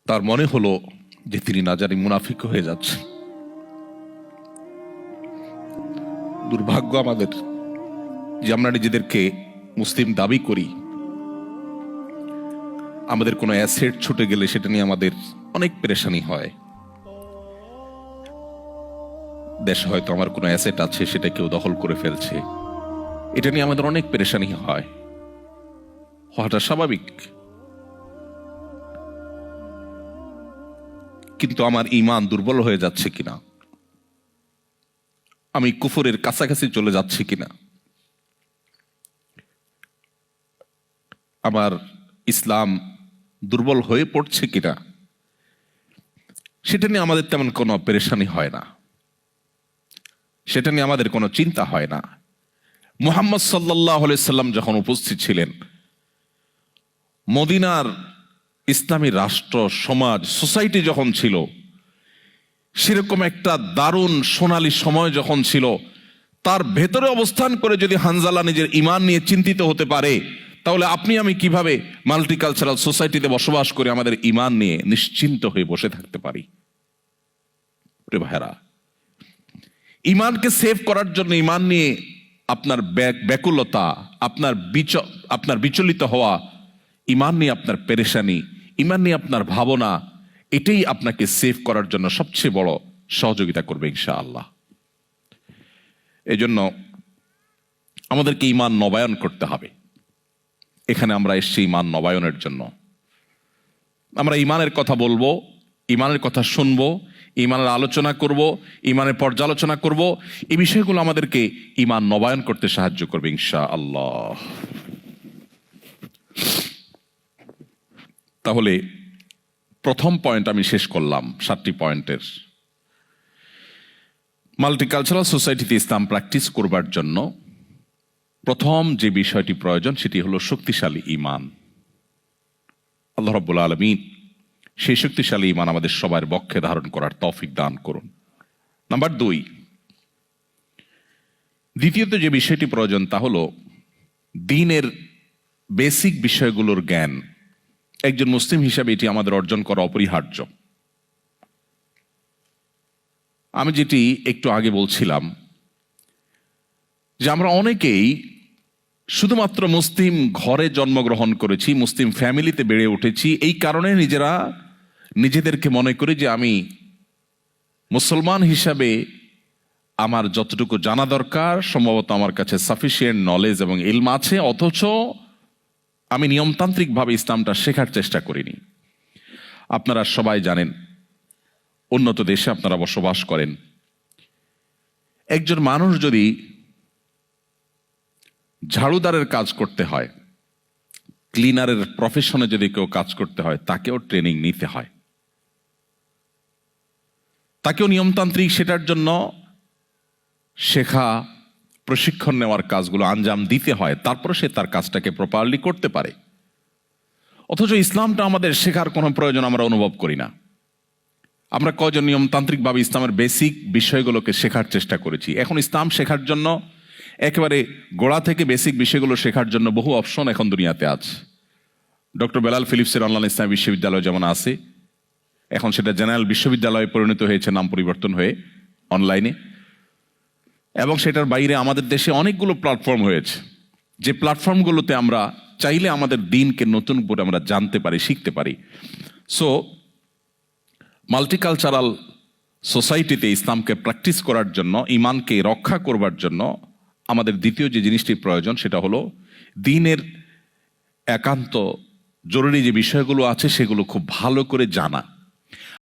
তার মনে হলো যে তিনি না জানি মুনাফিক হয়ে যাচ্ছে। দুর্ভাগ্য আমাদের যে আমরা নিজেদেরকে মুসলিম দাবি করি, আমাদের কোনো অ্যাসেট ছুটে গেলে সেটা নিয়ে আমাদের অনেক পেরেশানি হয়। দেশে হয়তো আমার কোনো অ্যাসেট আছে, সেটা কেউ দখল করে ফেলছে, এটা নিয়ে আমাদের অনেক পেরেশানি হয়, হওয়াটা স্বাভাবিক। কিন্তু আমার ঈমান দুর্বল হয়ে যাচ্ছে কিনা, আমি কুফরের কাছাকাছি চলে যাচ্ছি কিনা, আমার ইসলাম দুর্বল হয়ে পড়ছে কিনা, সেটা নিয়ে আমাদের তেমন কোনো পেরেশানি হয় না, সেটা নিয়ে আমাদের কোনো চিন্তা হয় না। মুহাম্মদ সাল্লাল্লাহু আলাইহি সাল্লাম যখন উপস্থিত ছিলেন, মদিনার ইসলামী রাষ্ট্র, সমাজ, সোসাইটি যখন ছিল, সেরকম একটা দারুণ সোনালী সময় যখন ছিল, তার ভেতরে অবস্থান করে যদি হানজালা নিজের ঈমান নিয়ে চিন্তিত হতে পারে, তাহলে আপনি আমি কিভাবে মাল্টিকালচারাল সোসাইটিতে বসবাস করে আমাদের ঈমান নিয়ে নিশ্চিন্ত হয়ে বসে থাকতে পারি? প্রিয় ভাইরা, ঈমানকে সেভ করার জন্য, ঈমান নিয়ে আপনার ব্যাকুলতা, আপনার বিচলিত হওয়া, ঈমান নিয়ে আপনার পেরেশানি, ঈমান নিয়ে আপনার ভাবনা, এটাই আপনাকে সেভ করার জন্য সবচেয়ে বড় সহযোগিতা করবে ইনশাআল্লাহ। এই জন্য আমাদেরকে ঈমান নবায়ন করতে হবে। এখানে আমরা এসেছি ঈমান নবায়নের জন্য। আমরা ঈমানের কথা বলবো, ঈমানের কথা শুনবো, ঈমানের আলোচনা করব, ঈমানের পর্যালোচনা করব। এই বিষয়গুলো আমাদেরকে ঈমান নবায়ন করতে সাহায্য করবে ইনশাআল্লাহ। তাহলে প্রথম পয়েন্ট আমি শেষ করলাম 7টি পয়েন্টের। মাল্টিকালচারাল সোসাইটিতে ইসলাম প্র্যাকটিস করবার জন্য প্রথম যে বিষয়টি প্রয়োজন, সেটি হলো শক্তিশালী ঈমান। আল্লাহ রাব্বুল আলামিন সেই শক্তিশালী ঈমান আমাদের সবার বক্ষে ধারণ করার তৌফিক দান করুন। নাম্বার 2, দ্বিতীয়ত যে বিষয়টি প্রয়োজন তা হলো দ্বীনের বেসিক বিষয়গুলোর জ্ঞান। একজন মুসলিম হিসাবে এটি আমাদের অর্জন করা অপরিহার্য। আমি যেটি একটু আগে বলছিলাম যে আমরা অনেকেই শুধুমাত্র মুসলিম ঘরে জন্মগ্রহণ করেছি, মুসলিম ফ্যামিলিতে বেড়ে উঠেছি, এই কারণে নিজেদেরকে মনে করি যে আমি মুসলমান হিসাবে আমার যতটুকু জানা দরকার, সম্ভবত আমার কাছে সাফিসিয়েন্ট নলেজ এবং ইলম আছে, অথচ আমি নিয়মতান্ত্রিকভাবে ইসলামটা শেখার চেষ্টা করিনি। আপনারা সবাই জানেন, উন্নত দেশে আপনারা বসবাস করেন, একজন মানুষ যদি ঝাড়ুদারের কাজ করতে হয়, ক্লিনারের প্রফেশনে যদি কেউ কাজ করতে হয়, তাকেও ট্রেনিং নিতে হয়, তাকেও নিয়মতান্ত্রিক সেটার জন্য শেখা, প্রশিক্ষণ নেওয়ার কাজগুলো আঞ্জাম দিতে হয়, তারপরে সে তার কাজটাকে প্রপারলি করতে পারে। অথচ ইসলামটা আমাদের শেখার কোনো প্রয়োজন আমরা অনুভব করি না। আমরা কয়জন নিয়মতান্ত্রিকভাবে ইসলামের বেসিক বিষয়গুলোকে শেখার চেষ্টা করেছি? এখন ইসলাম শেখার জন্য, একেবারে গোড়া থেকে বেসিক বিষয়গুলো শেখার জন্য বহু অপশন এখন দুনিয়াতে আছে। ডক্টর বেলাল ফিলিপসের অনলাইন ইসলামী বিশ্ববিদ্যালয় যেমন আছে, এখন সেটা জেনারেল বিশ্ববিদ্যালয়ে পরিণত হয়েছে, নাম পরিবর্তন হয়ে অনলাইনে। এবং সেটার বাইরে আমাদের দেশে অনেকগুলো প্ল্যাটফর্ম হয়েছে, যে প্ল্যাটফর্মগুলোতে আমরা চাইলে আমাদের দ্বীনকে নতুন করে আমরা জানতে পারি, শিখতে পারি। সো মাল্টিকালচারাল সোসাইটিতে ইসলামকে প্র্যাকটিস করার জন্য, ঈমানকে রক্ষা করবার জন্য আমাদের দ্বিতীয় যে জিনিসটি প্রয়োজন, সেটা হলো দ্বীনের একান্ত জরুরি যে বিষয়গুলো আছে সেগুলো খুব ভালো করে জানা।